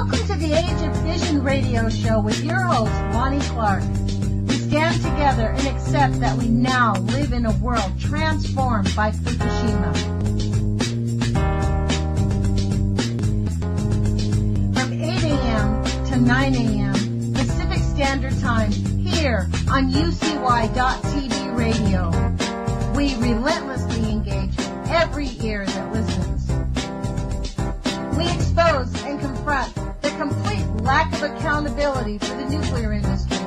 Welcome to the Age of Fission radio show with your host, Lonnie Clark. We stand together and accept that we now live in a world transformed by Fukushima. From 8 a.m. to 9 a.m. Pacific Standard Time here on UCY.TV radio. We relentlessly engage every ear that listens. We expose and confront the complete lack of accountability for the nuclear industry.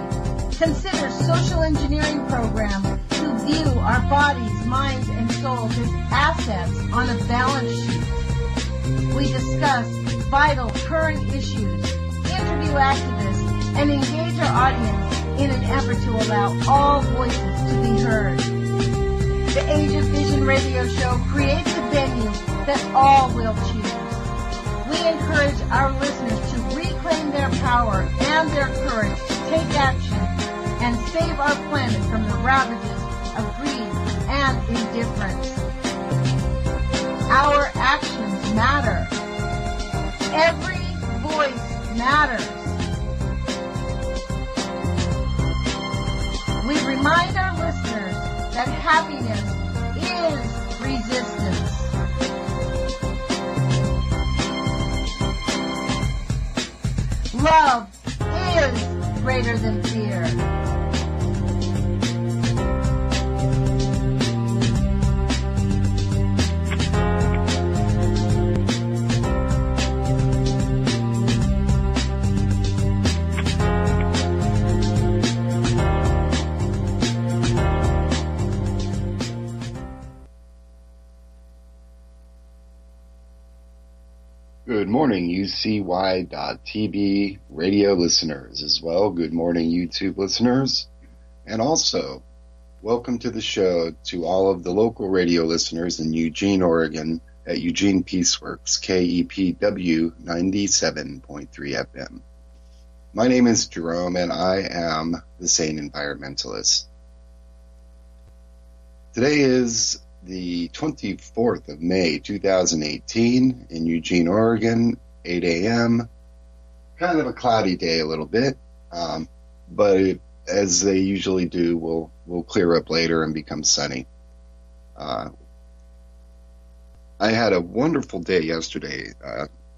Consider social engineering programs who view our bodies, minds, and souls as assets on a balance sheet. We discuss vital current issues, interview activists, and engage our audience in an effort to allow all voices to be heard. The Age of Fission radio show creates a venue that all will choose. We encourage our listeners to reclaim their power and their courage to take action and save our planet from the ravages of greed and indifference. Our actions matter. Every voice matters. We remind our listeners that happiness is resistance. Love is greater than fear. Good morning, UCY.TV radio listeners as well. Good morning, YouTube listeners. And also, welcome to the show to all of the local radio listeners in Eugene, Oregon at Eugene Peaceworks, KEPW 97.3 FM. My name is Jerome, and I am the Sane Environmentalist. Today is the 24th of May, 2018, in Eugene, Oregon, 8 a.m. Kind of a cloudy day a little bit, but as they usually do, will clear up later and become sunny. I had a wonderful day yesterday,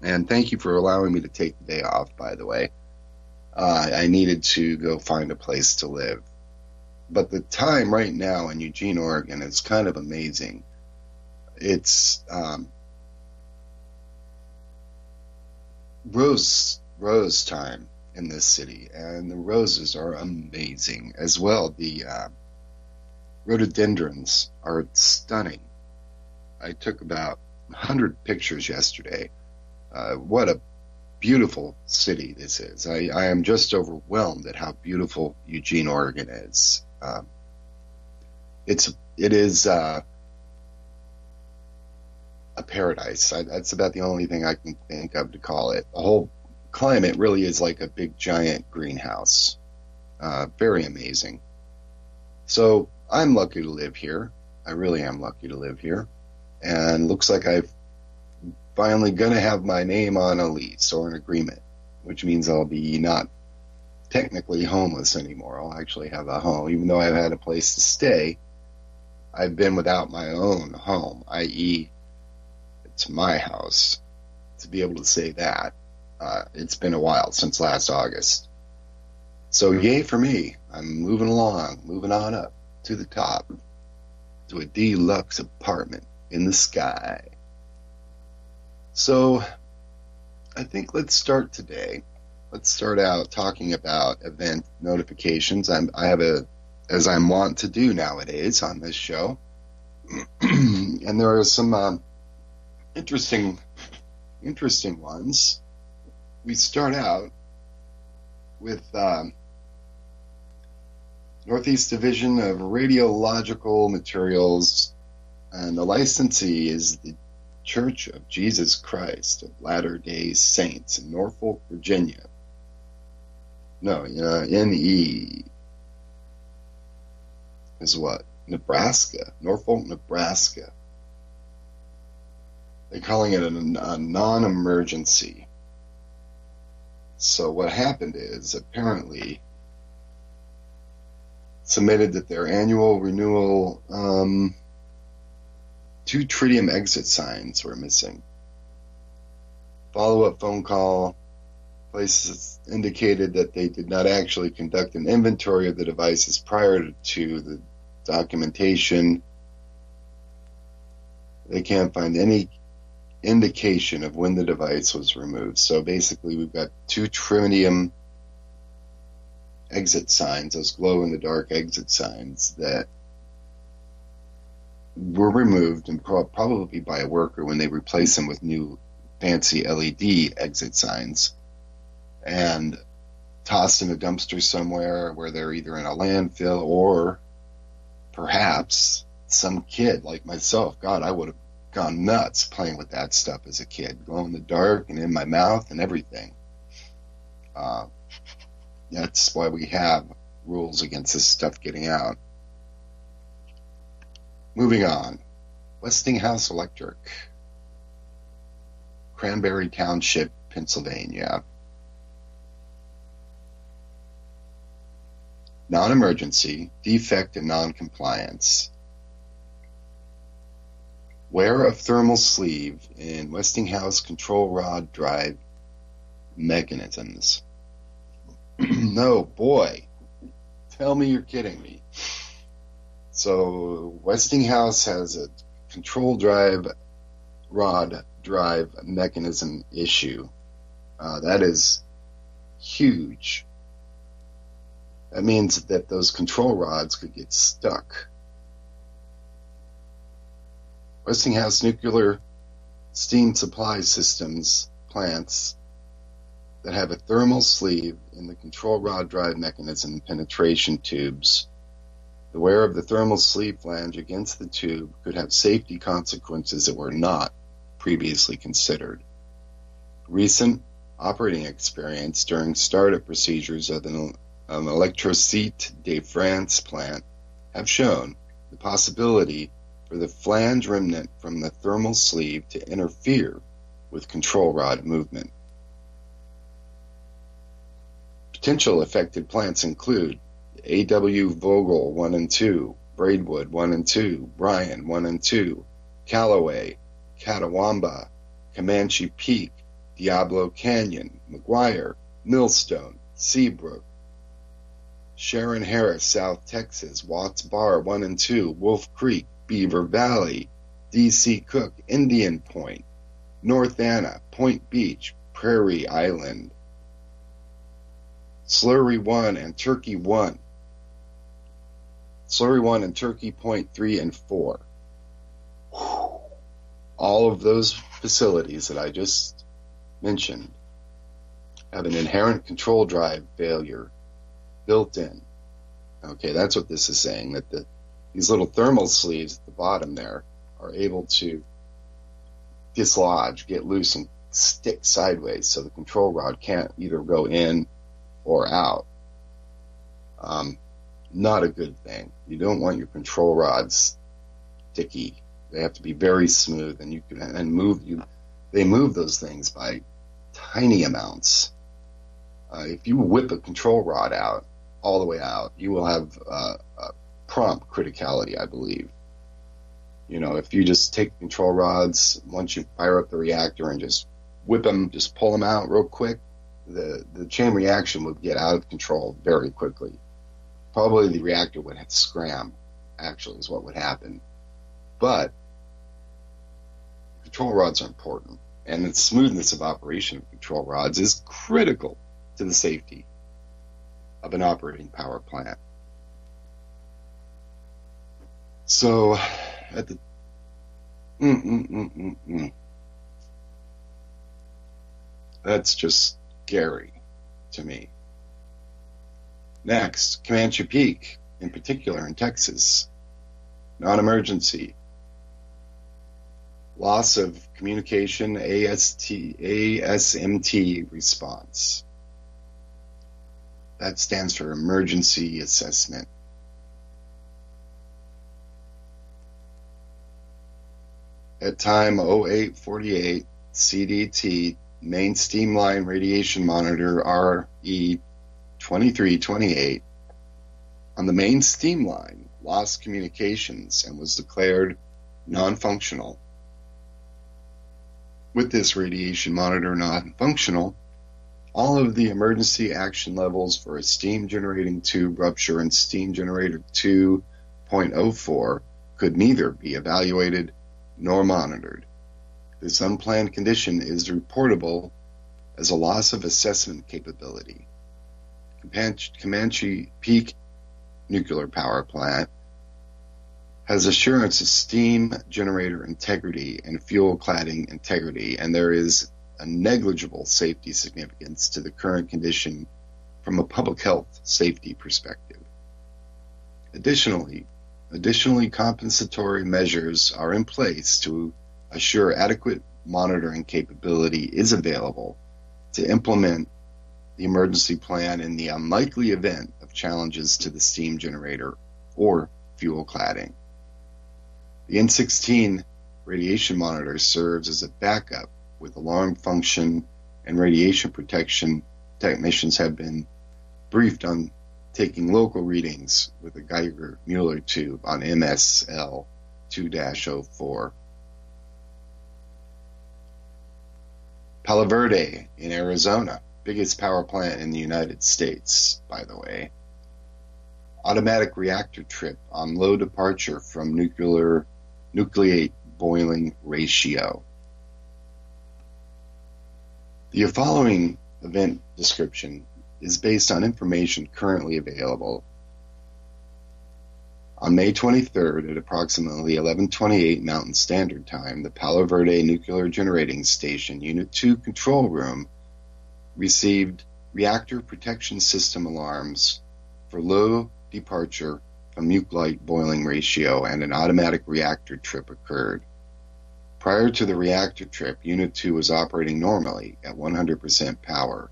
and thank you for allowing me to take the day off, by the way. I needed to go find a place to live. But the time right now in Eugene, Oregon is kind of amazing. It's rose time in this city, and the roses are amazing as well. The rhododendrons are stunning. I took about 100 pictures yesterday. What a beautiful city this is. I am just overwhelmed at how beautiful Eugene, Oregon is. It is a paradise. That's about the only thing I can think of to call it. The whole climate really is like a big giant greenhouse. Very amazing. So I'm lucky to live here. I really am lucky to live here. And looks like I've finally going to have my name on a lease or an agreement, which means I'll be not technically homeless anymore. I'll actually have a home. Even though I've had a place to stay, I've been without my own home, i.e. it's my house. To be able to say that, it's been a while since last August. So yay for me. I'm moving along, moving on up to the top, to a deluxe apartment in the sky. So I think let's start today. Let's start out talking about event notifications. I have as I'm wont to do nowadays on this show. And there are some interesting ones. We start out with Northeast Division of Radiological Materials, and the licensee is the Church of Jesus Christ of Latter-day Saints in Norfolk, Virginia. No, NE is what? Nebraska. Norfolk, Nebraska. They're calling it a non-emergency. So what happened is, apparently, submitted that their annual renewal, 2 tritium exit signs were missing. Follow-up phone call places indicated that they did not actually conduct an inventory of the devices prior to the documentation. They can't find any indication of when the device was removed. So basically, we've got 2 tritium exit signs, those glow-in-the-dark exit signs, that were removed, and probably by a worker when they replaced them with new fancy LED exit signs, and tossed in a dumpster somewhere where they're either in a landfill or perhaps some kid like myself. God, I would have gone nuts playing with that stuff as a kid, glow in the dark and in my mouth and everything. That's why we have rules against this stuff getting out. Moving on. Westinghouse Electric, Cranberry Township, Pennsylvania. Non-emergency, defect, and non-compliance. Wear of thermal sleeve in Westinghouse control rod drive mechanisms. No, boy. Tell me you're kidding me. So Westinghouse has a control rod drive mechanism issue. That is huge. That means that those control rods could get stuck. Westinghouse Nuclear Steam Supply Systems plants that have a thermal sleeve in the control rod drive mechanism penetration tubes. The wear of the thermal sleeve flange against the tube could have safety consequences that were not previously considered. Recent operating experience during startup procedures of an Electrocite de France plant have shown the possibility for the flange remnant from the thermal sleeve to interfere with control rod movement. Potential affected plants include A.W. Vogel 1 and 2, Braidwood 1 and 2, Bryan 1 and 2, Callaway, Catawamba, Comanche Peak, Diablo Canyon, McGuire, Millstone, Seabrook, Sharon Harris, South Texas, Watts Bar 1 and 2, Wolf Creek, Beaver Valley, D.C. Cook, Indian Point, North Anna, Point Beach, Prairie Island, Slurry 1 and Turkey 1, Slurry 1 and Turkey Point 3 and 4. All of those facilities that I just mentioned have an inherent control drive failure built in. Okay, that's what this is saying, that these little thermal sleeves at the bottom there are able to dislodge, get loose, and stick sideways so the control rod can't either go in or out. Not a good thing. You don't want your control rods sticky. They have to be very smooth, and they move those things by tiny amounts. If you whip a control rod out all the way out, you will have prompt criticality, I believe. You know, if you just take control rods once you fire up the reactor and just whip them, just pull them out real quick, the chain reaction would get out of control very quickly. Probably the reactor would have to scram, actually, is what would happen. But control rods are important, and the smoothness of operation of control rods is critical to the safety of an operating power plant. So, at the that's just scary to me. Next, Comanche Peak, in particular in Texas, non-emergency, loss of communication ASMT response. That stands for emergency assessment. At time 0848 CDT main steam line radiation monitor RE2328 on the main steam line lost communications and was declared non-functional. With this radiation monitor non-functional, all of the emergency action levels for a steam generating tube rupture and steam generator 2.04 could neither be evaluated nor monitored. This unplanned condition is reportable as a loss of assessment capability. Comanche Peak Nuclear Power Plant has assurance of steam generator integrity and fuel cladding integrity, and there is a negligible safety significance to the current condition from a public health safety perspective. Additionally, compensatory measures are in place to assure adequate monitoring capability is available to implement the emergency plan in the unlikely event of challenges to the steam generator or fuel cladding. The N16 radiation monitor serves as a backup with alarm function, and radiation protection technicians have been briefed on taking local readings with a Geiger-Muller tube on MSL 2-04. Palo Verde in Arizona, biggest power plant in the United States, by the way. Automatic reactor trip on low departure from nucleate boiling ratio. The following event description is based on information currently available. On May 23rd at approximately 11:28 Mountain Standard Time, the Palo Verde Nuclear Generating Station Unit 2 control room received reactor protection system alarms for low departure from nucleate boiling ratio, and an automatic reactor trip occurred. Prior to the reactor trip, Unit 2 was operating normally at 100% power.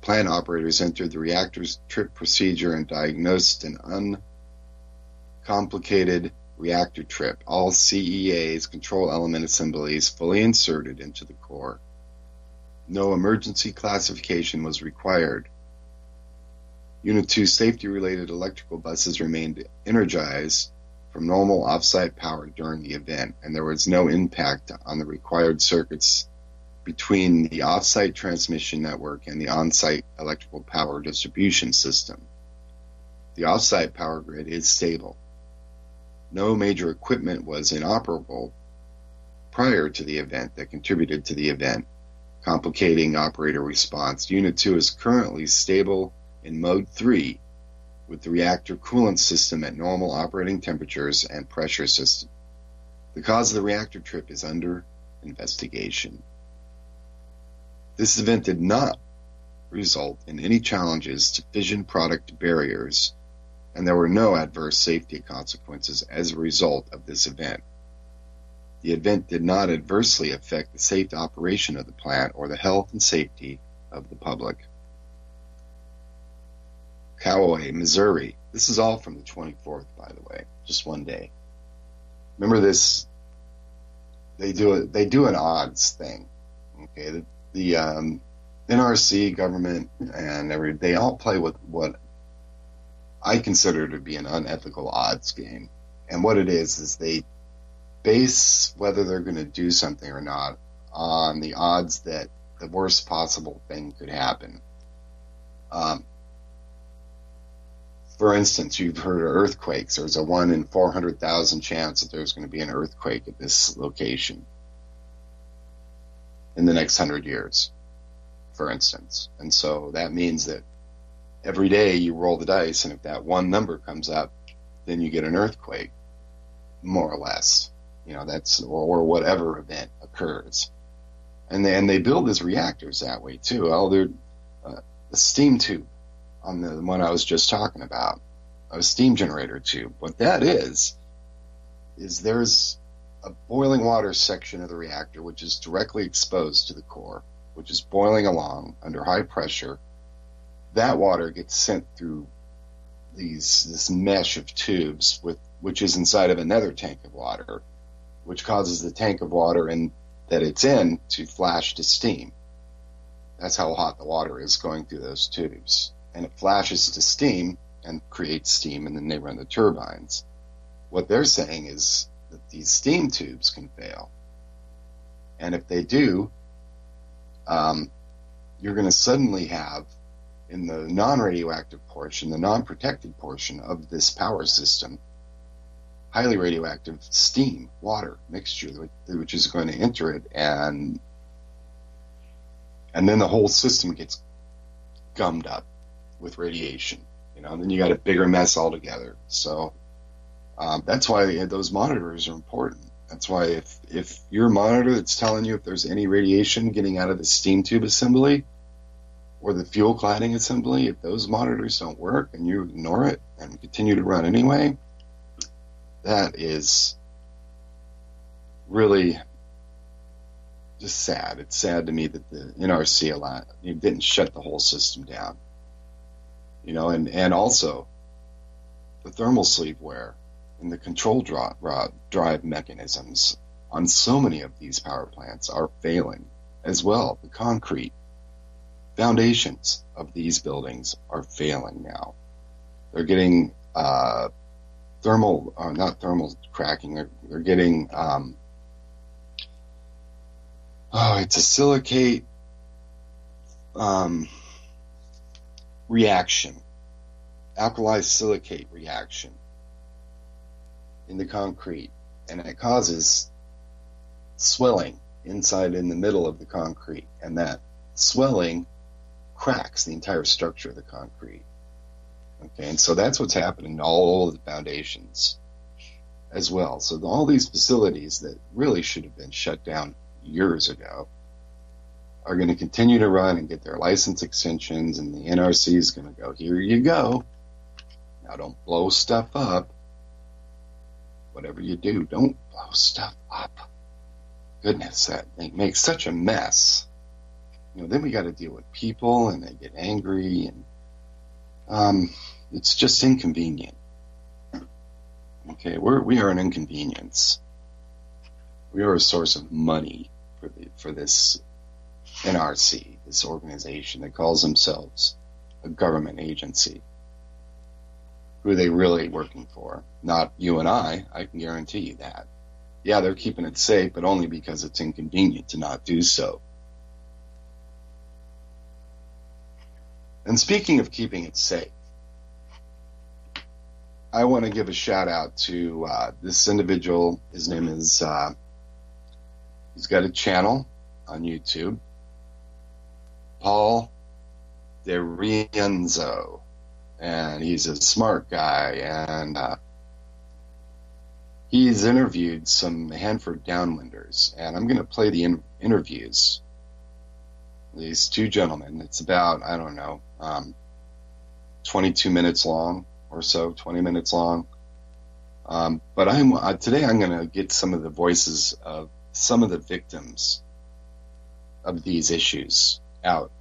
Plant operators entered the reactor's trip procedure and diagnosed an uncomplicated reactor trip. All CEAs, control element assemblies, fully inserted into the core. No emergency classification was required. Unit 2 safety-related electrical buses remained energized from normal off-site power during the event, and there was no impact on the required circuits between the off-site transmission network and the on-site electrical power distribution system. The off-site power grid is stable. No major equipment was inoperable prior to the event that contributed to the event, complicating operator response. Unit 2 is currently stable in Mode 3, with the reactor coolant system at normal operating temperatures and pressure system. The cause of the reactor trip is under investigation. This event did not result in any challenges to fission product barriers, and there were no adverse safety consequences as a result of this event. The event did not adversely affect the safe operation of the plant or the health and safety of the public. Cowaway, Missouri. This is all from the 24th, by the way, just one day. Remember this? They do an odds thing. Okay, the NRC, government, and they all play with what I consider to be an unethical odds game. And what it is they base whether they're going to do something or not on the odds that the worst possible thing could happen. For instance, you've heard of earthquakes. There's a 1 in 400,000 chance that there's going to be an earthquake at this location in the next 100 years, for instance. And so that means that every day you roll the dice, and if that one number comes up, then you get an earthquake, more or less. You know, that's or whatever event occurs. And they build these reactors that way too. They're a steam tube on the one I was just talking about, a steam generator tube. What that is there's a boiling water section of the reactor which is directly exposed to the core, which is boiling along under high pressure. That water gets sent through this mesh of tubes which is inside of another tank of water, which causes the tank of water that it's in to flash to steam. That's how hot the water is going through those tubes. And it flashes to steam and creates steam, and then they run the turbines. What they're saying is that these steam tubes can fail. And if they do, you're going to suddenly have, in the non-radioactive portion, the non-protected portion of this power system, highly radioactive steam, water mixture, which is going to enter it, and then the whole system gets gummed up with radiation. And then you got a bigger mess altogether. So that's why those monitors are important. That's why if your monitor that's telling you if there's any radiation getting out of the steam tube assembly or the fuel cladding assembly, if those monitors don't work and you ignore it and continue to run anyway, that is really just sad. It's sad to me that the NRC didn't shut the whole system down. And also the thermal sleeve wear and the control drive mechanisms on so many of these power plants are failing as well. The concrete foundations of these buildings are failing now. They're getting not thermal cracking. They're getting it's a silicate reaction, alkali silicate reaction in the concrete, and it causes swelling inside in the middle of the concrete, and that swelling cracks the entire structure of the concrete. Okay, and so that's what's happening to all of the foundations as well. So all these facilities that really should have been shut down years ago are going to continue to run and get their license extensions, and the NRC is going to go, here you go. Now don't blow stuff up. Whatever you do, don't blow stuff up. Goodness, that makes such a mess. Then we got to deal with people, and they get angry, and it's just inconvenient. Okay, we are an inconvenience. We are a source of money for this NRC, this organization that calls themselves a government agency. Who are they really working for? Not you and I can guarantee you that. Yeah, they're keeping it safe, but only because it's inconvenient to not do so. And speaking of keeping it safe, I want to give a shout out to this individual. His name is, he's got a channel on YouTube, Paul DeRienzo, and he's a smart guy, and he's interviewed some Hanford downwinders, and I'm going to play the interviews. These two gentlemen. It's about, 22 minutes long or so, 20 minutes long. But today I'm going to get some of the voices of some of the victims of these issues out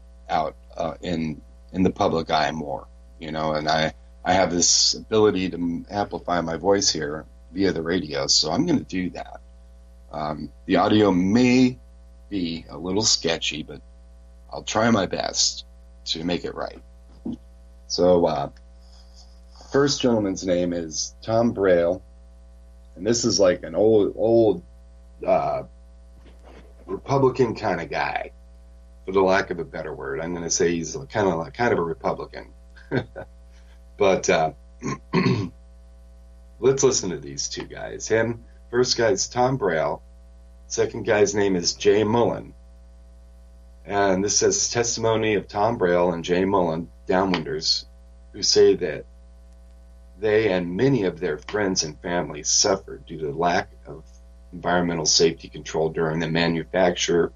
in the public eye more, and I have this ability to amplify my voice here via the radio, so I'm going to do that. The audio may be a little sketchy, but I'll try my best to make it right. So, first gentleman's name is Tom Braille, and this is like an old Republican kind of guy, for the lack of a better word. I'm going to say he's kind of a Republican. But let's listen to these two guys. First guy's Tom Braille. Second guy's name is Jay Mullen. And this says testimony of Tom Braille and Jay Mullen, downwinders, who say that they and many of their friends and families suffered due to lack of environmental safety control during the manufacture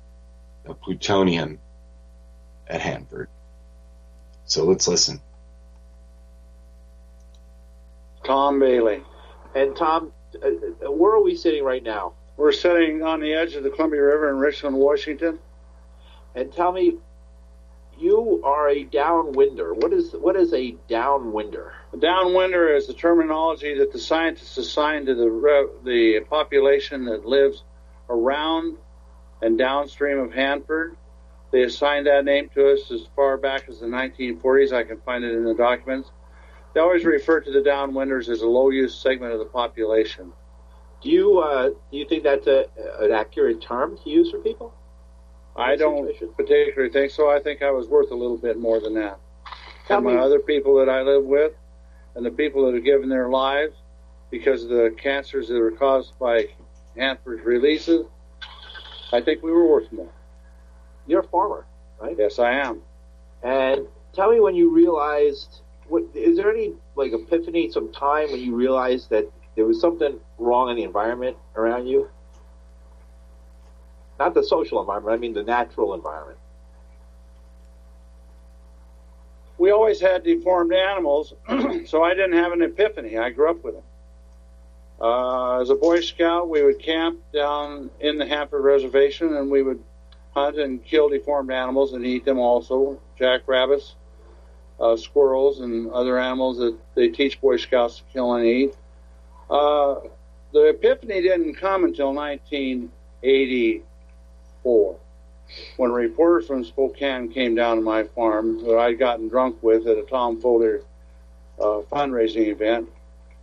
of plutonium at Hanford. So let's listen. Tom Bailey. And Tom, where are we sitting right now? We're sitting on the edge of the Columbia River in Richland, Washington. And tell me, you are a downwinder. What is a downwinder? A downwinder is the terminology that the scientists assign to the population that lives around and downstream of Hanford. They assigned that name to us as far back as the 1940s. I can find it in the documents. They always refer to the downwinders as a low-use segment of the population. Do you think that's an accurate term to use for people? I don't particularly think so. I think I was worth a little bit more than that. Tell And me, my other people that I live with and the people that have given their lives because of the cancers that were caused by Hanford's releases, I think we were worth more. you're a farmer, right? Yes, I am. And tell me when you realized, is there any like epiphany, some time when you realized that there was something wrong in the environment around you? Not the social environment, I mean the natural environment. We always had deformed animals, so I didn't have an epiphany. I grew up with them. As a Boy Scout, we would camp down in the Hanford Reservation, and we would hunt and kill deformed animals and eat them also, jackrabbits, squirrels, and other animals that they teach Boy Scouts to kill and eat. The epiphany didn't come until 1984, when reporters from Spokane came down to my farm that I'd gotten drunk with at a Tom Foley fundraising event,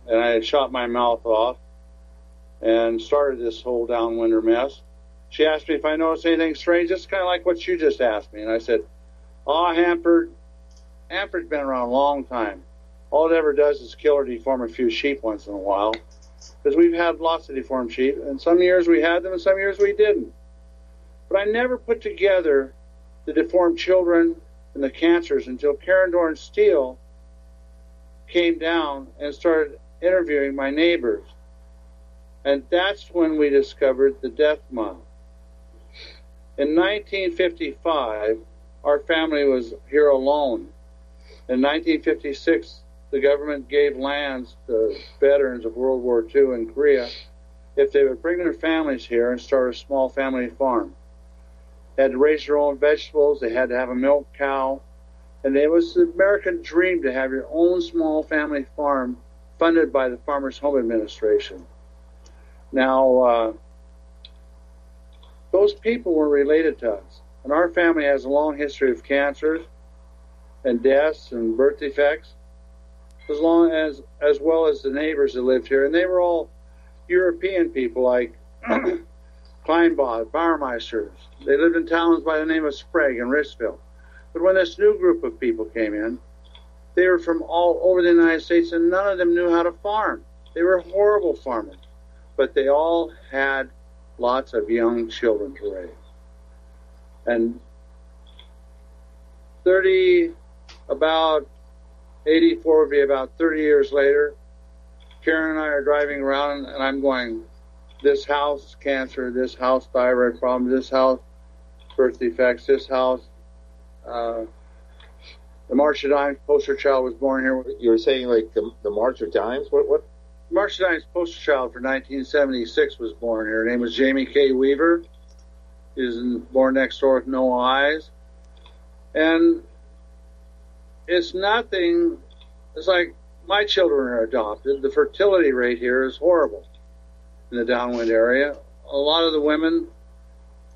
and I had shot my mouth off and started this whole downwinder mess. She asked me if I noticed anything strange. It's kind of like what you just asked me. And I said, Hanford's been around a long time. All it ever does is kill or deform a few sheep once in a while, because we've had lots of deformed sheep, and some years we had them and some years we didn't. But I never put together the deformed children and the cancers until Karen Dorn Steele came down and started interviewing my neighbors. And that's when we discovered the death month. In 1955, our family was here alone. In 1956, the government gave lands to veterans of World War II in Korea if they would bring their families here and start a small family farm. They had to raise their own vegetables. They had to have a milk cow. And it was the American dream to have your own small family farm funded by the Farmers Home Administration. Now, those people were related to us. And our family has a long history of cancers and deaths and birth defects, as well as the neighbors that lived here. And they were all European people like Kleinbach, Bauermeisters. They lived in towns by the name of Sprague and Richville. But when this new group of people came in, they were from all over the United States, and none of them knew how to farm. They were horrible farmers. But they all had lots of young children to raise. And about 84 would be about 30 years later, Karen and I are driving around, and I'm going, this house cancer, this house thyroid problem, this house birth defects, this house the March of Dimes poster child was born here. You were saying like the March of Dimes? What? March of Dimes poster child for 1976 was born here. Her name was Jamie K. Weaver. She was born next door with no eyes. And it's nothing, it's like my children are adopted. The fertility rate here is horrible in the downwind area. A lot of the women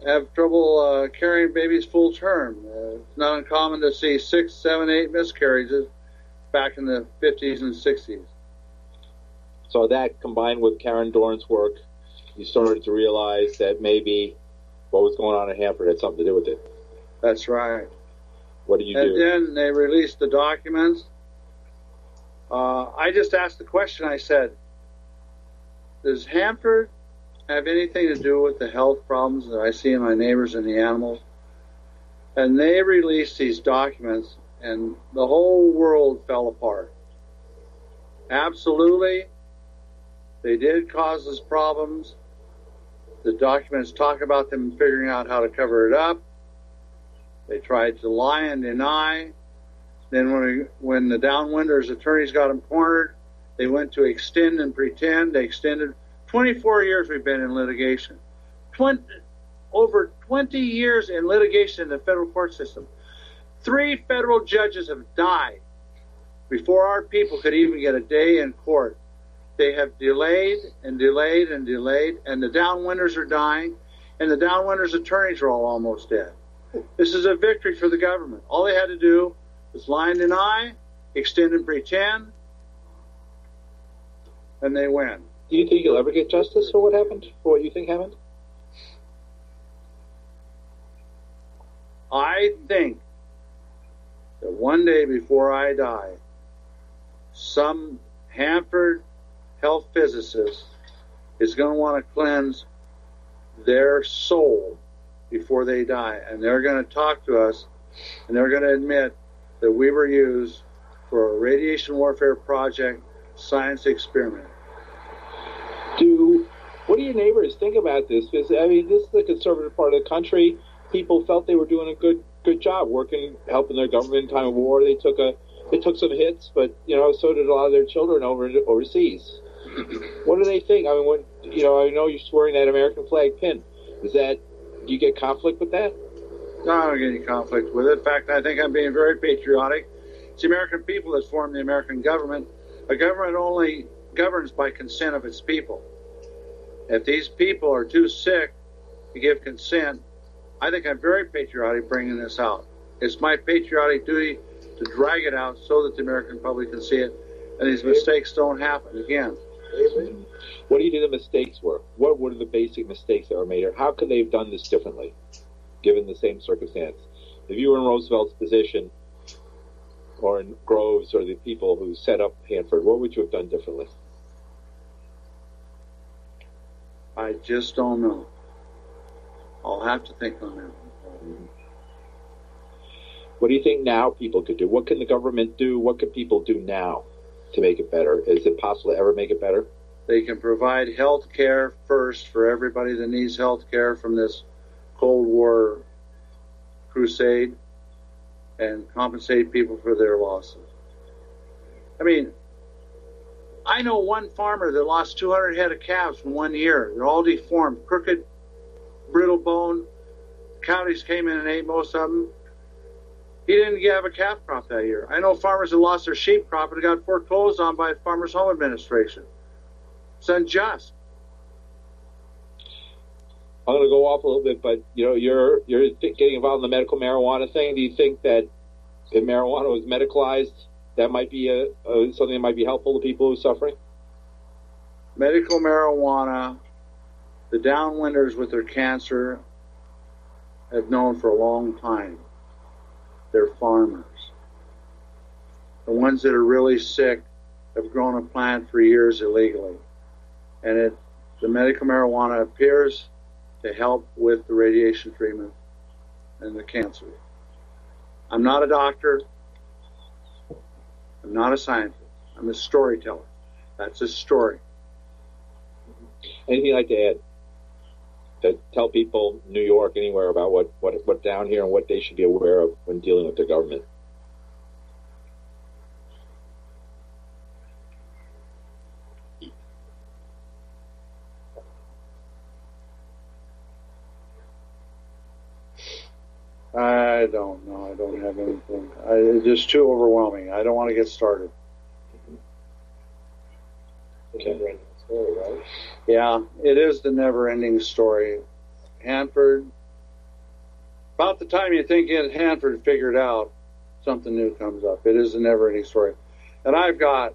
have trouble carrying babies full term. It's not uncommon to see 6, 7, 8 miscarriages back in the 50s and 60s. So that, combined with Karen Dorn's work, you started to realize that maybe what was going on in Hanford had something to do with it. That's right. What did you do? And then they released the documents. I just asked the question, I said, does Hanford have anything to do with the health problems that I see in my neighbors and the animals? And they released these documents, and the whole world fell apart. Absolutely, they did cause us problems. The documents talk about them figuring out how to cover it up. They tried to lie and deny. Then when the downwinders attorneys got them cornered, they went to extend and pretend. They extended. 24 years we've been in litigation. Over 20 years in litigation in the federal court system. 3 federal judges have died before our people could even get a day in court. They have delayed and delayed and delayed, and the downwinders are dying, and the downwinders attorneys are all almost dead. This is a victory for the government. All they had to do was lie and deny, extend and pretend, and they win. Do you think you'll ever get justice for what happened? For what you think happened? I think that one day before I die, some Hanford health physicist is going to want to cleanse their soul before they die. And they're going to talk to us, and they're going to admit that we were used for a radiation warfare project science experiment. What do your neighbors think about this? Because, I mean, this is the conservative part of the country. People felt they were doing a good job working, helping their government in time of war. They took some hits, but, so did a lot of their children overseas. What do they think? I mean, I know you're wearing that American flag pin. Do you get conflict with that? No, I don't get any conflict with it. In fact, I think I'm being very patriotic. It's the American people that form the American government. A government only governs by consent of its people. If these people are too sick to give consent, I think I'm very patriotic bringing this out. It's my patriotic duty to drag it out so that the American public can see it and these mistakes don't happen again. What do you think the mistakes were? What were the basic mistakes that were made, or how could they have done this differently, given the same circumstance? If you were in Roosevelt's position, or in Groves, or the people who set up Hanford, what would you have done differently? I just don't know. I'll have to think on that. What do you think now people could do? What can the government do? What can people do now to make it better? Is it possible to ever make it better? They can provide health care first for everybody that needs health care from this Cold War crusade and compensate people for their losses. I mean, I know one farmer that lost 200 head of calves in 1 year. They're all deformed, crooked, brittle bone. Coyotes came in and ate most of them. He didn't have a calf crop that year. I know farmers that lost their sheep crop and got foreclosed on by the Farmers Home Administration. It's unjust. I'm going to go off a little bit, but you're getting involved in the medical marijuana thing. Do you think that if marijuana was medicalized, that might be something that might be helpful to people who are suffering? Medical marijuana, the downwinders with their cancer have known for a long time. They're farmers. The ones that are really sick have grown a plant for years illegally. And the medical marijuana appears to help with the radiation treatment and the cancer. I'm not a doctor. I'm not a scientist. I'm a storyteller. That's a story. Anything you'd like to add? To tell people, New York, anywhere, about what down here and what they should be aware of when dealing with their government? I don't know. I don't have anything. It's just too overwhelming. I don't want to get started. Okay. Story, right? Yeah, it is the never-ending story. Hanford, about the time you think Hanford figured out, something new comes up. It is a never-ending story. And I've got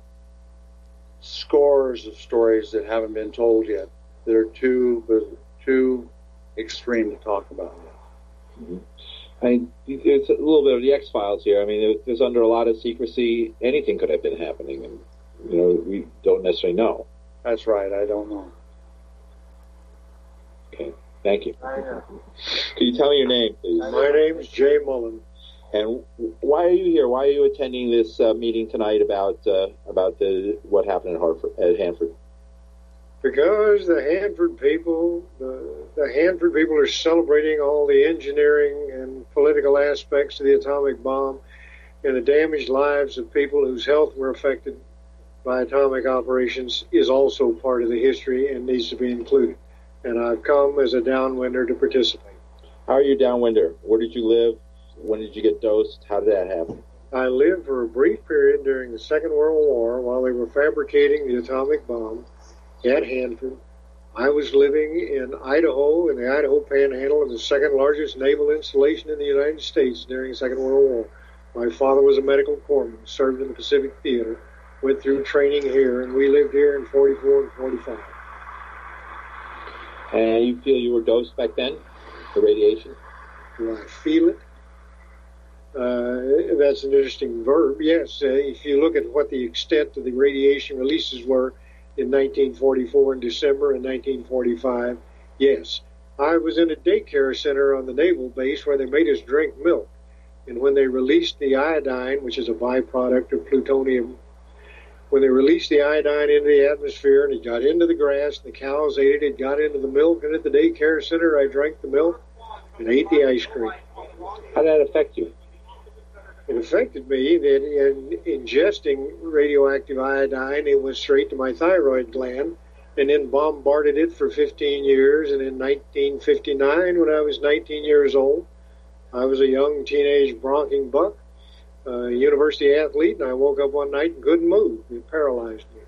scores of stories that haven't been told yet that are too extreme to talk about yet. Mm-hmm. I mean, it's a little bit of the X-Files here. I mean, there's under a lot of secrecy. Anything could have been happening, and we don't necessarily know. That's right. I don't know. Okay. Thank you. Can you tell me your name, please? My name is Jay Mullen. And why are you here? Why are you attending this meeting tonight about what happened at Hanford? Because the Hanford people are celebrating all the engineering and political aspects of the atomic bomb and the damaged lives of people whose health were affected by atomic operations is also part of the history and needs to be included. And I've come as a downwinder to participate. How are you downwinder? Where did you live? When did you get dosed? How did that happen? I lived for a brief period during the Second World War while they were fabricating the atomic bomb at Hanford I was living in Idaho, in the Idaho Panhandle, and the second largest naval installation in the United States during the Second World War. My father was a medical corpsman, served in the Pacific Theater, went through training here, and we lived here in 44 and 45. And you feel you were dosed back then, the radiation? Do I feel it? That's an interesting verb. Yes, if you look at what the extent of the radiation releases were in 1944 in December and 1945, yes. I was in a daycare center on the naval base where they made us drink milk. And when they released the iodine, which is a byproduct of plutonium, when they released the iodine into the atmosphere and it got into the grass and the cows ate it, it got into the milk, and at the daycare center I drank the milk and ate the ice cream. How did that affect you? It affected me that in ingesting radioactive iodine, it went straight to my thyroid gland and then bombarded it for 15 years. And in 1959, when I was 19 years old, I was a young teenage bronching buck, university athlete, and I woke up one night and couldn't move. It paralyzed me.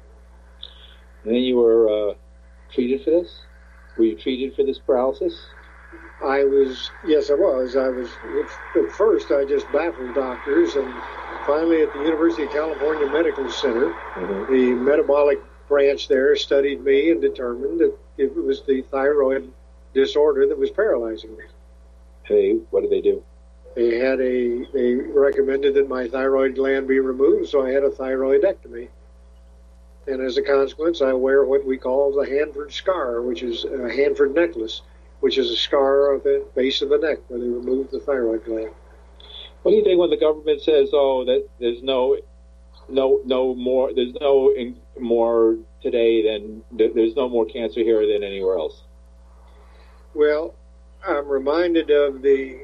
And then you were treated for this? Were you treated for this paralysis? Yes, I was. At first, I just baffled doctors, and finally at the University of California Medical Center, the metabolic branch there studied me and determined that it was the thyroid disorder that was paralyzing me. Hey, what did they do? They recommended that my thyroid gland be removed, so I had a thyroidectomy. And as a consequence, I wear what we call the Hanford scar, which is a Hanford necklace, which is a scar at the base of the neck where they remove the thyroid gland. What do you think when the government says, "Oh, that there's no more today than there's no more cancer here than anywhere else"? Well, I'm reminded of the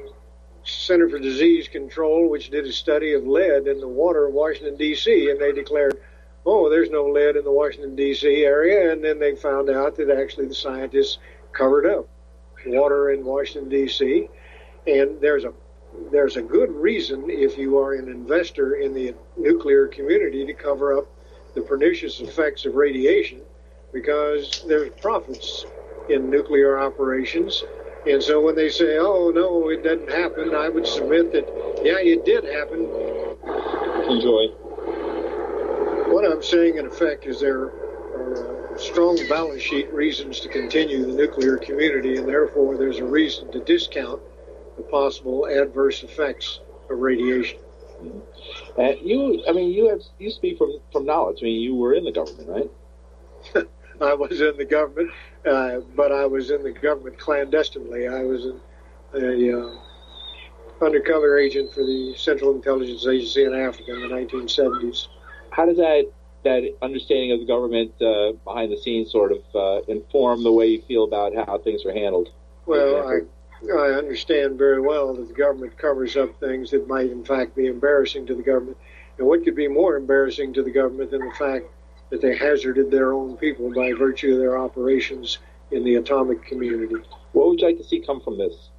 Center for Disease Control, which did a study of lead in the water of Washington, D.C., and they declared, "Oh, there's no lead in the Washington, D.C. area," and then they found out that actually the scientists covered up water in Washington, D.C., and there's a good reason, if you are an investor in the nuclear community, to cover up the pernicious effects of radiation, because there's profits in nuclear operations. And so when they say, "Oh, no, it doesn't happen," I would submit that, yeah, it did happen. Enjoy. What I'm saying, in effect, is there are strong balance sheet reasons to continue the nuclear community, and therefore there's a reason to discount the possible adverse effects of radiation. You speak from knowledge. I mean, you were in the government, right? I was in the government, but I was in the government clandestinely. I was an undercover agent for the Central Intelligence Agency in Africa in the 1970s. How does that understanding of the government behind the scenes sort of inform the way you feel about how things are handled? Well, I understand very well that the government covers up things that might in fact be embarrassing to the government. And what could be more embarrassing to the government than the fact that they hazarded their own people by virtue of their operations in the atomic community? What would you like to see come from this,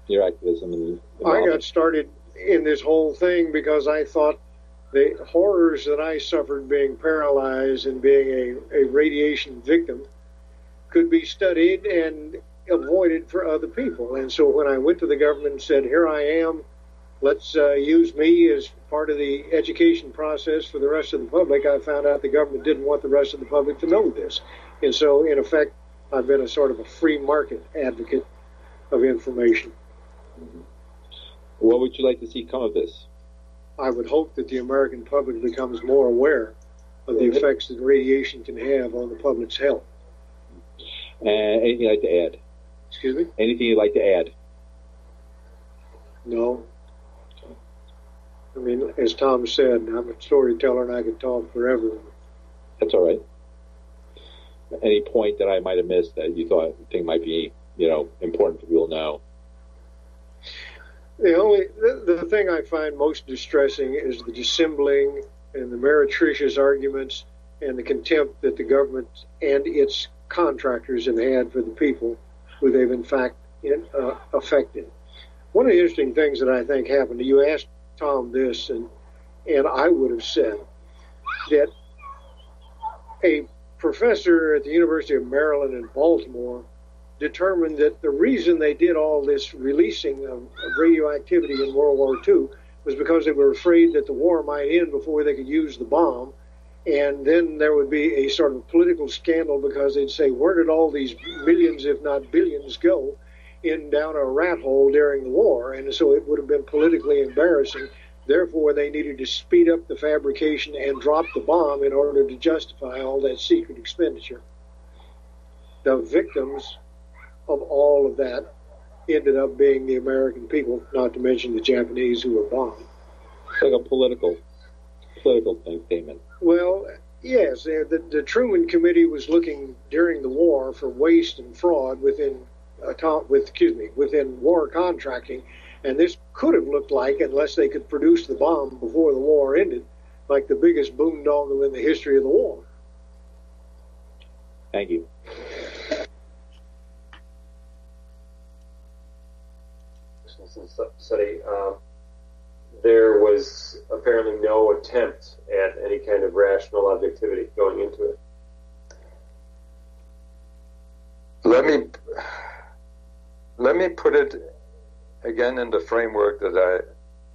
your activism? I got started in this whole thing because I thought the horrors that I suffered being paralyzed and being a radiation victim could be studied and avoided for other people. And so when I went to the government and said, "Here I am, let's use me as part of the education process for the rest of the public," I found out the government didn't want the rest of the public to know this. And so, in effect, I've been a sort of a free market advocate of information. What would you like to see come of this? I would hope that the American public becomes more aware of the effects that radiation can have on the public's health. Anything you'd like to add? Excuse me? Anything you'd like to add? No. I mean, as Tom said, I'm a storyteller and I could talk forever. That's all right. Any point that I might have missed that you think might be, important for people to know? The thing I find most distressing is the dissembling and the meretricious arguments and the contempt that the government and its contractors have had for the people who they've in fact affected. One of the interesting things that I think happened, you asked Tom this, and I would have said that a professor at the University of Maryland in Baltimore determined that the reason they did all this releasing of radioactivity in World War II was because they were afraid that the war might end before they could use the bomb. And then there would be a sort of political scandal because they'd say, where did all these millions, if not billions, go in down a rat hole during the war? And so it would have been politically embarrassing. Therefore, they needed to speed up the fabrication and drop the bomb in order to justify all that secret expenditure. The victims of all of that ended up being the American people, not to mention the Japanese who were bombed. It's like a political statement. Well, yes, the Truman Committee was looking during the war for waste and fraud within war contracting, and this could have looked like, unless they could produce the bomb before the war ended, like the biggest boondoggle in the history of the war. Thank you. Study. There was apparently no attempt at any kind of rational objectivity going into it. Let me put it again in the framework that I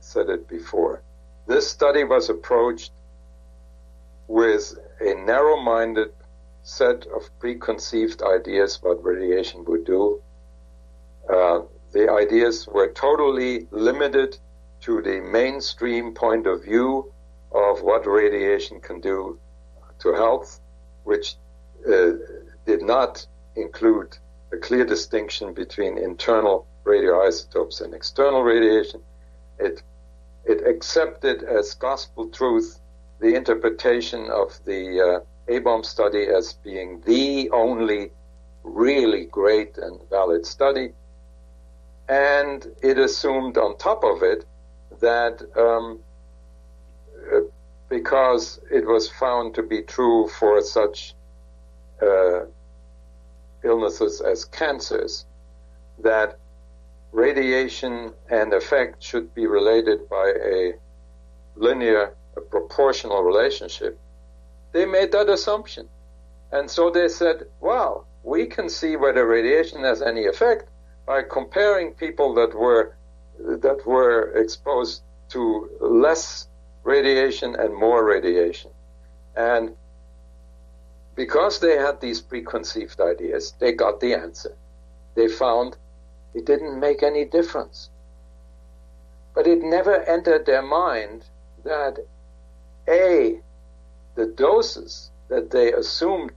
said it before. This study was approached with a narrow-minded set of preconceived ideas what radiation would do. The ideas were totally limited to the mainstream point of view of what radiation can do to health, which did not include a clear distinction between internal radioisotopes and external radiation. It accepted as gospel truth the interpretation of the A-bomb study as being the only really great and valid study. And it assumed on top of it that because it was found to be true for such illnesses as cancers, that radiation and effect should be related by a linear, a proportional relationship. They made that assumption. And so they said, well, we can see whether radiation has any effect by comparing people that were exposed to less radiation and more radiation. And because they had these preconceived ideas, they got the answer. They found it didn't make any difference. But it never entered their mind that the doses that they assumed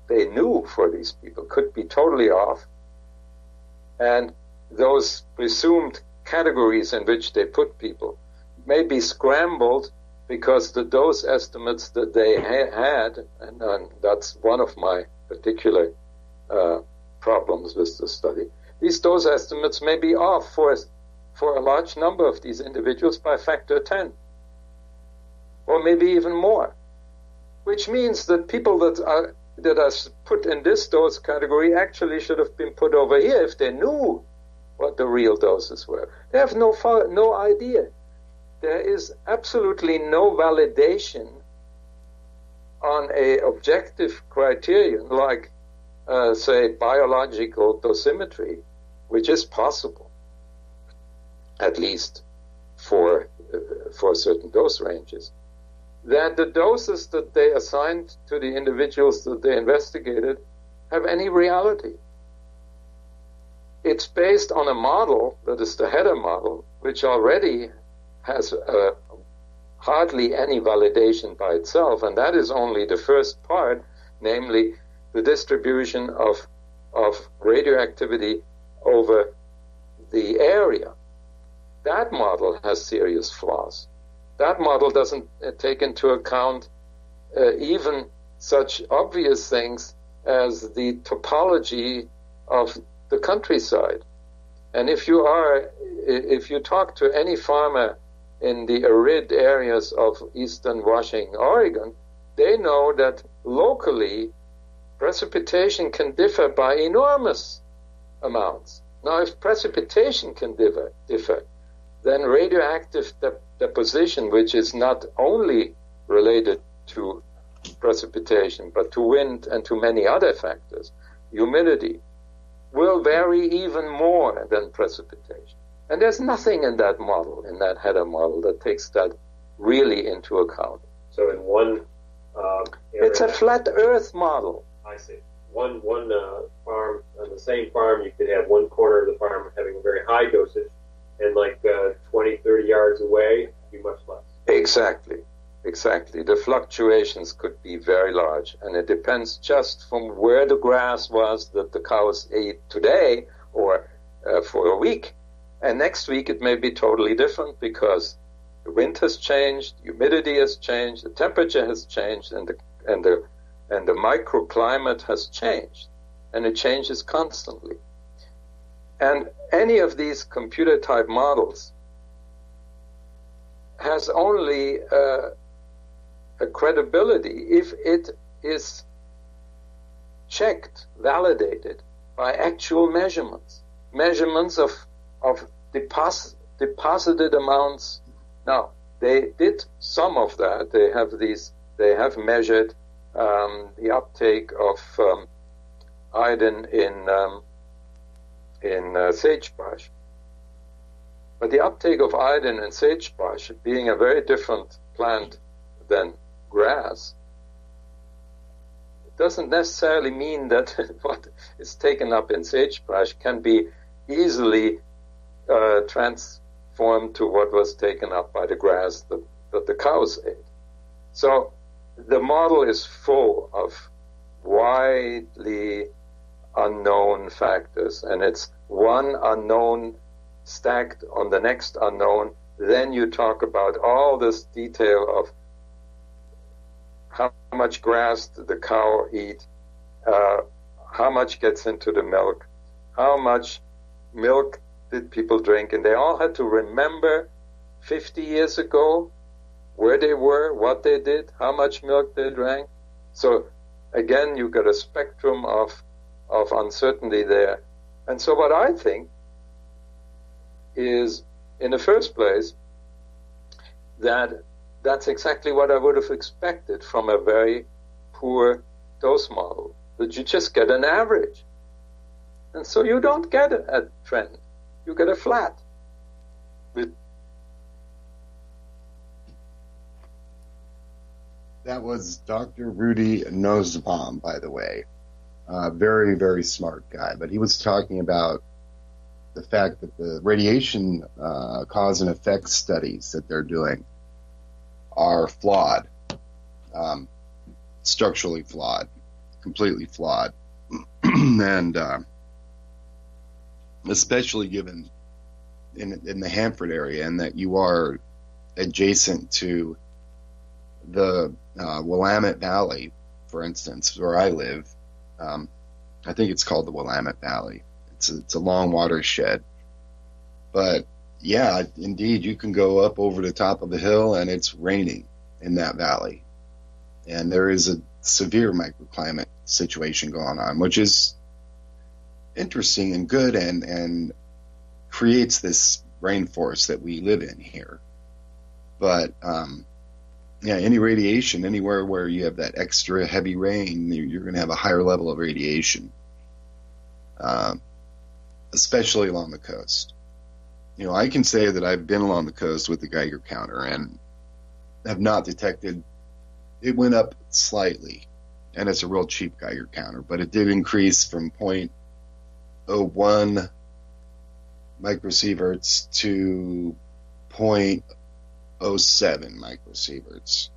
they knew for these people could be totally off, and those presumed categories in which they put people may be scrambled because the dose estimates that they had, and that's one of my particular problems with the study, these dose estimates may be off for a large number of these individuals by factor 10, or maybe even more, which means that people that are put in this dose category actually should have been put over here if they knew what the real doses were. They have no idea. There is absolutely no validation on a objective criterion like, say, biological dosimetry, which is possible, at least for certain dose ranges, that the doses that they assigned to the individuals that they investigated have any reality. It's based on a model that is the header model, which already has hardly any validation by itself, and that is only the first part, namely the distribution of radioactivity over the area. That model has serious flaws. That model doesn't take into account even such obvious things as the topology of the countryside. And if you talk to any farmer in the arid areas of eastern Washington, Oregon, they know that locally precipitation can differ by enormous amounts. Now, if precipitation can differ, then radioactive deposition, which is not only related to precipitation, but to wind and to many other factors, humidity, will vary even more than precipitation. And there's nothing in that model, in that header model, that takes that really into account. So in one it's a flat Earth model. I see. One farm, on the same farm, you could have one corner of the farm having a very high dosage, and like 20, 30 yards away, be much less. Exactly. The fluctuations could be very large, and it depends just from where the grass was that the cows ate today or for a week. And next week it may be totally different because the wind has changed, humidity has changed, the temperature has changed, and the microclimate has changed, and it changes constantly. And any of these computer type models has only a credibility if it is checked, validated by actual measurements of deposited amounts. Now, they did some of that. They have measured the uptake of iodine in sagebrush. But the uptake of iodine in sagebrush, being a very different plant than grass, doesn't necessarily mean that what is taken up in sagebrush can be easily transformed to what was taken up by the grass that the cows ate. So the model is full of widely unknown factors, and it's one unknown stacked on the next unknown. Then you talk about all this detail of how much grass did the cow eat, how much gets into the milk, how much milk did people drink, and they all had to remember 50 years ago where they were, what they did, how much milk they drank. So again, you got a spectrum of uncertainty there. And so what I think is, in the first place, that's exactly what I would have expected from a very poor dose model, that you just get an average. And so you don't get a trend, you get a flat. That was Dr. Rudy Nussbaum, by the way. Very, very smart guy. But he was talking about the fact that the radiation cause and effect studies that they're doing are flawed, structurally flawed, completely flawed. And especially given in the Hanford area, and that you are adjacent to the Willamette Valley, for instance, where I live. I think it's called the Willamette Valley. It's a long watershed. But yeah, indeed, you can go up over the top of the hill and it's raining in that valley. And there is a severe microclimate situation going on, which is interesting and good and creates this rainforest that we live in here. But yeah, any radiation, anywhere where you have that extra heavy rain, you're going to have a higher level of radiation, especially along the coast. You know, I can say that I've been along the coast with the Geiger counter and have not detected. It went up slightly, and it's a real cheap Geiger counter, but it did increase from 0.01 microsieverts to 0.07 microsieverts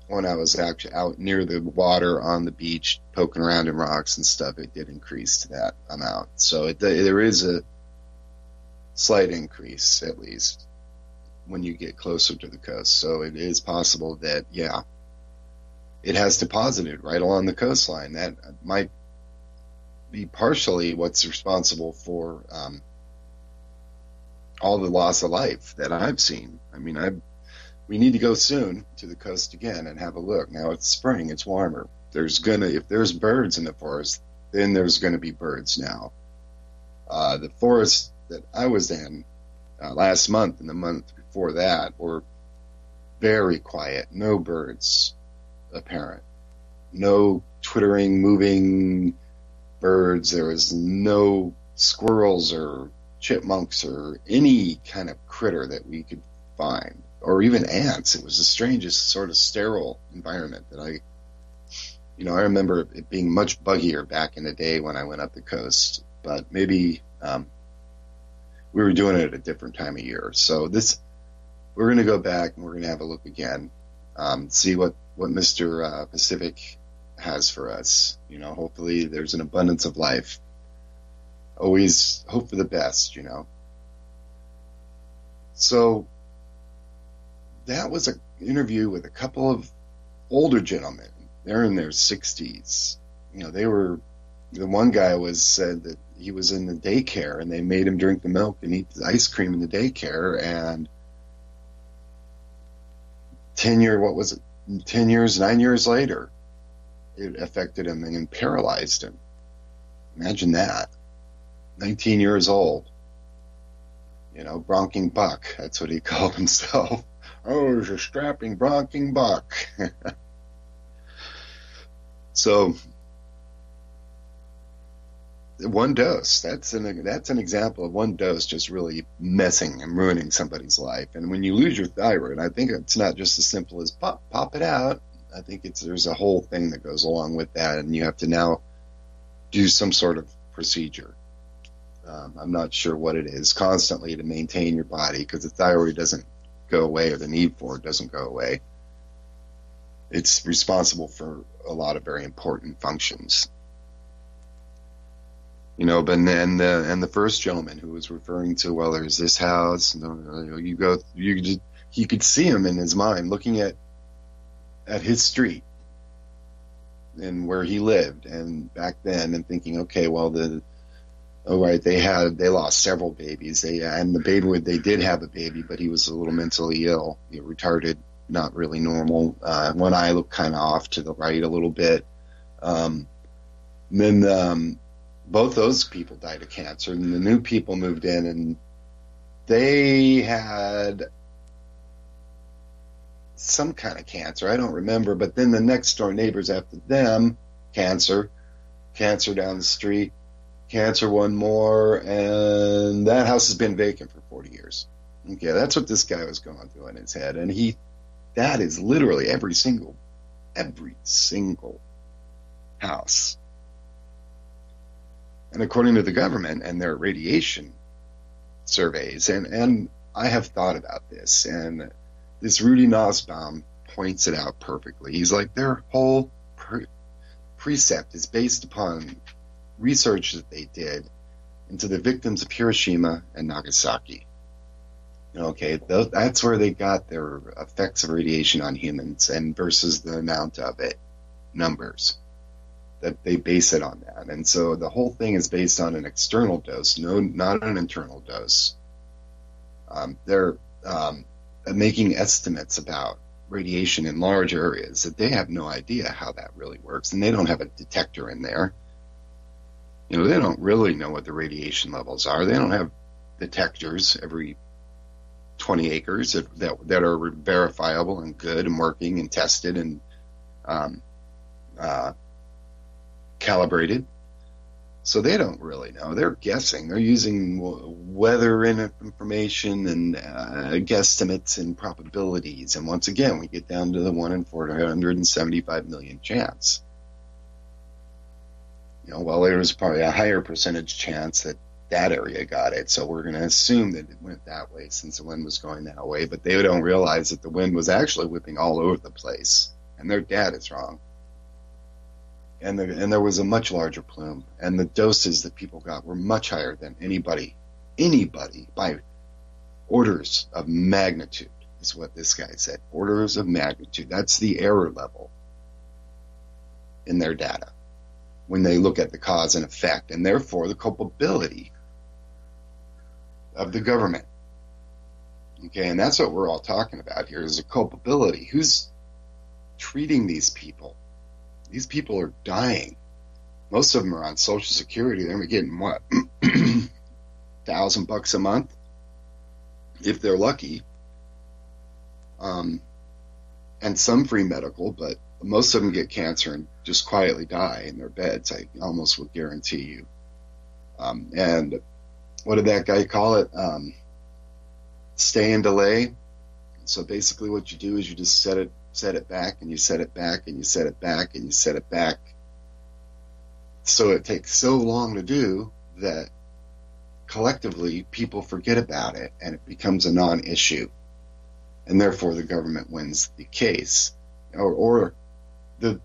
when I was actually out near the water on the beach poking around in rocks and stuff. It did increase to that amount. So there is a slight increase, at least, when you get closer to the coast. So it is possible that, yeah, it has deposited right along the coastline. That might be partially what's responsible for all the loss of life that I've seen. I mean, we need to go soon to the coast again and have a look. Now it's spring, it's warmer. If there's birds in the forest, then there's gonna be birds now. The forest that I was in last month and the month before that were very quiet, no birds. apparent. No twittering, moving birds. There was no squirrels or chipmunks or any kind of critter that we could find, or even ants. It was the strangest sort of sterile environment that I remember it being much buggier back in the day when I went up the coast, but maybe we were doing it at a different time of year. So we're going to go back and we're going to have a look again, see what Mr. Pacific has for us. Hopefully there's an abundance of life. Always hope for the best, So that was an interview with a couple of older gentlemen. They're in their 60s. The one guy said that he was in the daycare and they made him drink the milk and eat the ice cream in the daycare, and 9 years later, it affected him and paralyzed him. Imagine that. 19 years old. Bronking buck. That's what he called himself. Oh, he's a strapping bronking buck. So, one dose. That's an example of one dose just really messing and ruining somebody's life. And when you lose your thyroid, I think it's not just as simple as pop it out. I think there's a whole thing that goes along with that, and you have to now do some sort of procedure. I'm not sure what it is, constantly to maintain your body, because the thyroid doesn't go away, or the need for it doesn't go away. It's responsible for a lot of very important functions. But then the first gentleman who was referring to, well, there's this house, he could see him in his mind looking at his street and where he lived, and back then, and thinking, okay, well, they lost several babies. They did have a baby, but he was a little mentally ill, retarded, not really normal. One eye looked kind of off to the right a little bit. Then both those people died of cancer, and the new people moved in, and they had some kind of cancer. I don't remember, but then the next door neighbors after them, cancer down the street, cancer one more, and that house has been vacant for 40 years. Okay, that's what this guy was going through in his head, and that is literally every single house. And according to the government and their radiation surveys, and I have thought about this, and this Rudy Nussbaum points it out perfectly. He's like, their whole precept is based upon research that they did into the victims of Hiroshima and Nagasaki. Okay, that's where they got their effects of radiation on humans, and versus the amount of it, numbers, that they base it on that. And so the whole thing is based on an external dose, not an internal dose. They're making estimates about radiation in large areas that they have no idea how that really works, and they don't have a detector in there. They don't really know what the radiation levels are. They don't have detectors every 20 acres that are verifiable and good and working and tested and calibrated. So they don't really know. They're guessing. They're using weather information and guesstimates and probabilities. And once again, we get down to the 1 in 475 million chance. Well, there was probably a higher percentage chance that area got it. So we're going to assume that it went that way since the wind was going that way. But they don't realize that the wind was actually whipping all over the place. And their data is wrong. And there was a much larger plume, and the doses that people got were much higher than anybody by orders of magnitude, is what this guy said. Orders of magnitude. That's the error level in their data when they look at the cause and effect, and therefore the culpability of the government. Okay, and that's what we're all talking about here, is the culpability. Who's treating these people? These people are dying. Most of them are on Social Security. They're getting what? $1,000 a month, if they're lucky. and some free medical, but most of them get cancer and just quietly die in their beds. I almost would guarantee you. And what did that guy call it? Stay and delay. So basically what you do is you just set it back, and you set it back, and you set it back, and you set it back. So it takes so long to do that collectively people forget about it, and it becomes a non-issue. And therefore the government wins the case. Or the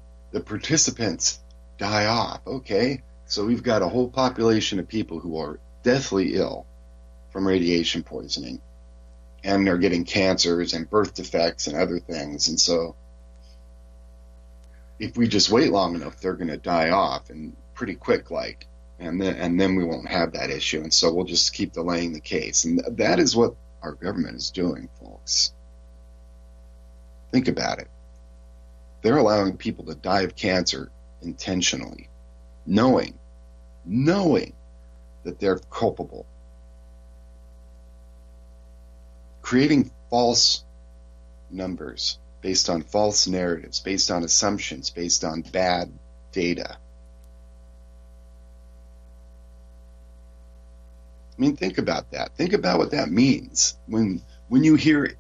participants die off. Okay, so we've got a whole population of people who are deathly ill from radiation poisoning, and they're getting cancers and birth defects and other things. And so if we just wait long enough, they're going to die off, and pretty quick, like, and then we won't have that issue. And so we'll just keep delaying the case. And that is what our government is doing, folks. Think about it. They're allowing people to die of cancer intentionally, knowing that they're culpable. Creating false numbers based on false narratives, based on assumptions, based on bad data. I mean, think about that. Think about what that means when you hear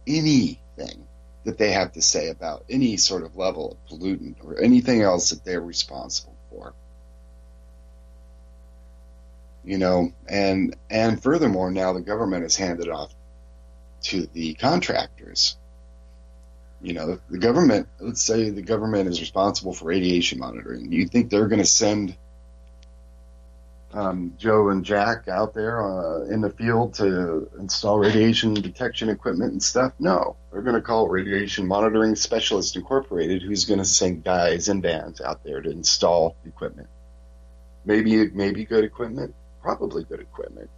anything that they have to say about any sort of level of pollutant or anything else that they're responsible for. You know, and furthermore, now the government has handed off to the contractors. You know, the government, let's say the government is responsible for radiation monitoring. Do you think they're going to send Joe and Jack out there in the field to install radiation detection equipment and stuff? No, they're going to call Radiation Monitoring Specialist Incorporated, who's going to send guys and bands out there to install equipment. Maybe good equipment, probably good equipment.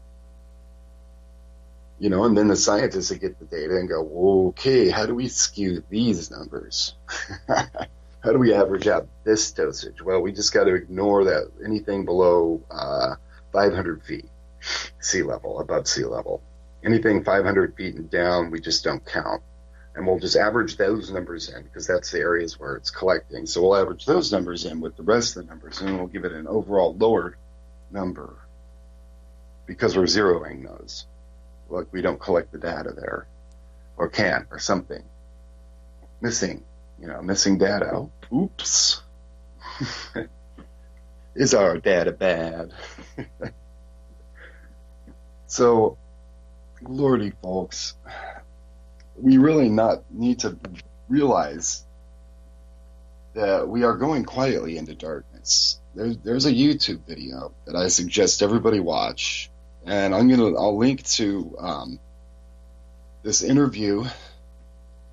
You know, and then the scientists that get the data and go, okay, how do we skew these numbers? How do we average out this dosage? Well, we just got to ignore that anything below 500 feet above sea level. Anything 500 feet and down, we just don't count. And we'll just average those numbers in, because that's the areas where it's collecting. So we'll average those numbers in with the rest of the numbers, and we'll give it an overall lower number, because we're zeroing those. Like, we don't collect the data there, or can't, or something. Missing data. Oops. Is our data bad? So, lordy folks, we really need to realize that we are going quietly into darkness. There's a YouTube video that I suggest everybody watch, and I'll link to this interview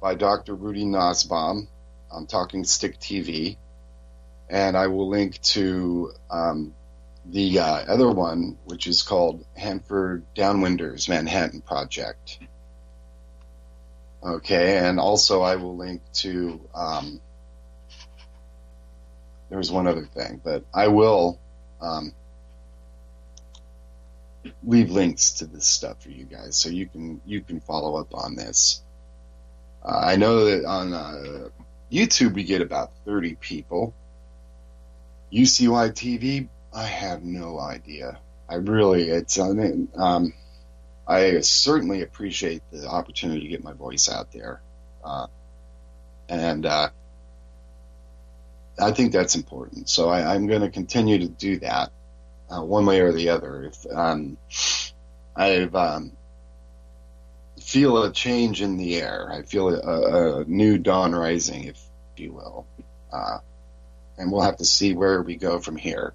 by Dr. Rudy Nussbaum on Talking Stick TV, and I will link to the other one, which is called Hanford Downwinders Manhattan Project. Okay, and also I will link to there's one other thing, but I will leave links to this stuff for you guys, so you can follow up on this. I know that on YouTube we get about 30 people. UCY TV, I have no idea. I certainly appreciate the opportunity to get my voice out there, and I think that's important. So I'm going to continue to do that one way or the other. If I feel a change in the air, I feel a new dawn rising, if you will, and we'll have to see where we go from here.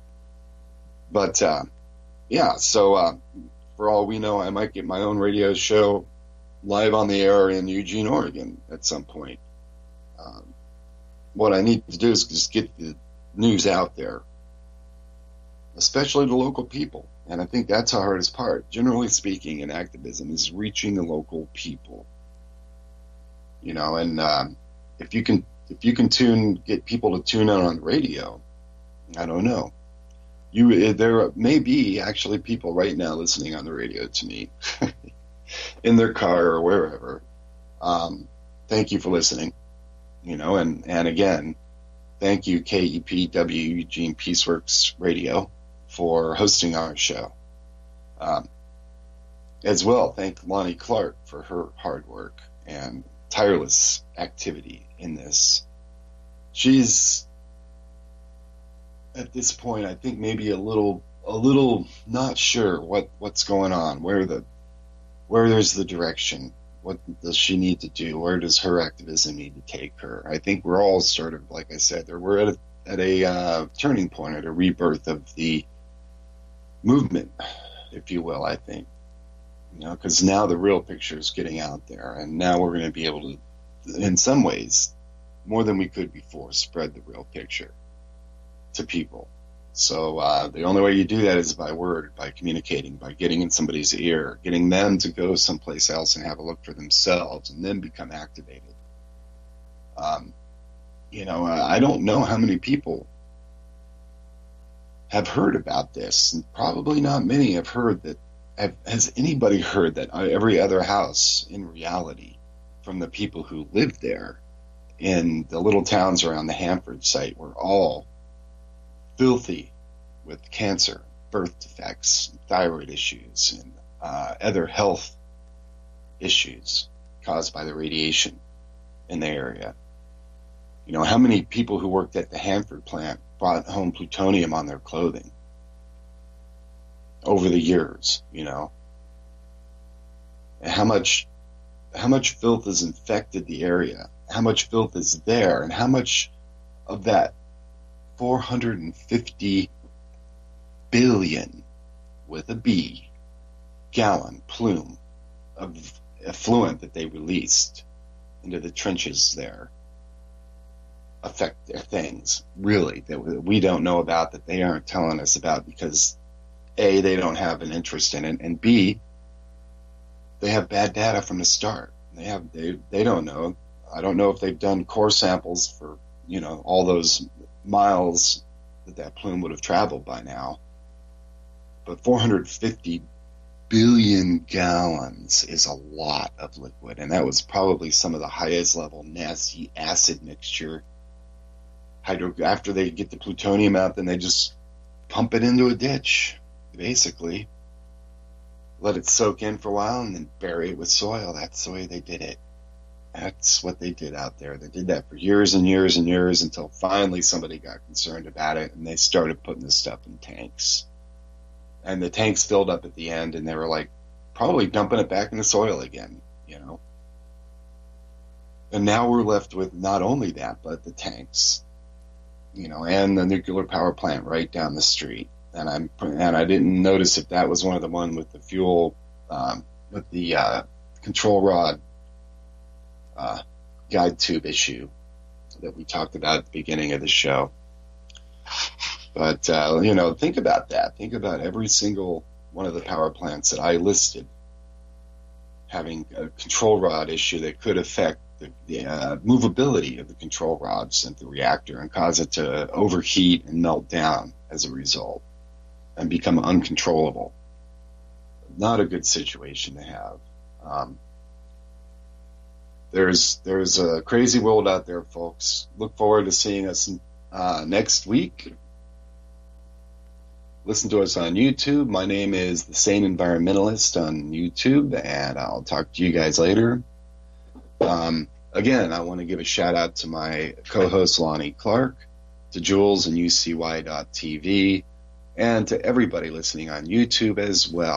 But yeah, so for all we know, I might get my own radio show live on the air in Eugene, Oregon at some point. What I need to do is just get the news out there, especially to local people. And I think that's the hardest part, generally speaking, in activism, is reaching the local people. You know, and if you can get people to tune in on the radio, I don't know. There may be actually people right now listening on the radio to me in their car or wherever. Thank you for listening. and again, thank you, KEPW Eugene Peaceworks Radio, for hosting our show. As well, thank Lonnie Clark for her hard work and tireless activity in this. She's, at this point, I think maybe a little not sure what's going on, where there's the direction. What does she need to do? Where does her activism need to take her? I think we're all sort of, like I said, we're at a turning point, at a rebirth of the movement, if you will, I think. Because now the real picture is getting out there, and now we're going to be able to, in some ways, more than we could before, spread the real picture to people. So the only way you do that is by word, by communicating, by getting in somebody's ear, getting them to go someplace else and have a look for themselves and then become activated. I don't know how many people have heard about this, and probably not many have heard that. Has anybody heard that every other house in reality, from the people who live there in the little towns around the Hanford site, were all filthy with cancer, birth defects, thyroid issues, and other health issues caused by the radiation in the area? How many people who worked at the Hanford plant brought home plutonium on their clothing over the years, and how much filth has infected the area, how much filth is there, and how much of that 450 billion, with a B, gallon plume of effluent that they released into the trenches there affect their things, really, that we don't know about, that they aren't telling us about, because A, they don't have an interest in it, and B, they have bad data from the start. They don't know. I don't know if they've done core samples for, all those miles that plume would have traveled by now. But 450 billion gallons is a lot of liquid, and that was probably some of the highest level nasty acid mixture. After they get the plutonium out, then they just pump it into a ditch, basically. Let it soak in for a while and then bury it with soil. That's the way they did it. That's what they did out there. They did that for years and years and years, until finally somebody got concerned about it and they started putting this stuff in tanks. And the tanks filled up at the end, and they were like probably dumping it back in the soil again, And now we're left with not only that, but the tanks, and the nuclear power plant right down the street. And I didn't notice if that was one of the one with the fuel, with the control rod guide tube issue that we talked about at the beginning of the show. But think about that. Think about every single one of the power plants that I listed having a control rod issue that could affect the movability of the control rods at the reactor and cause it to overheat and melt down as a result and become uncontrollable. Not a good situation to have. There's a crazy world out there, folks. Look forward to seeing us next week. Listen to us on YouTube. My name is The Sane Environmentalist on YouTube, and I'll talk to you guys later. Again, I want to give a shout out to my co-host Lonnie Clark, to Jules and UCY.TV, and to everybody listening on YouTube as well.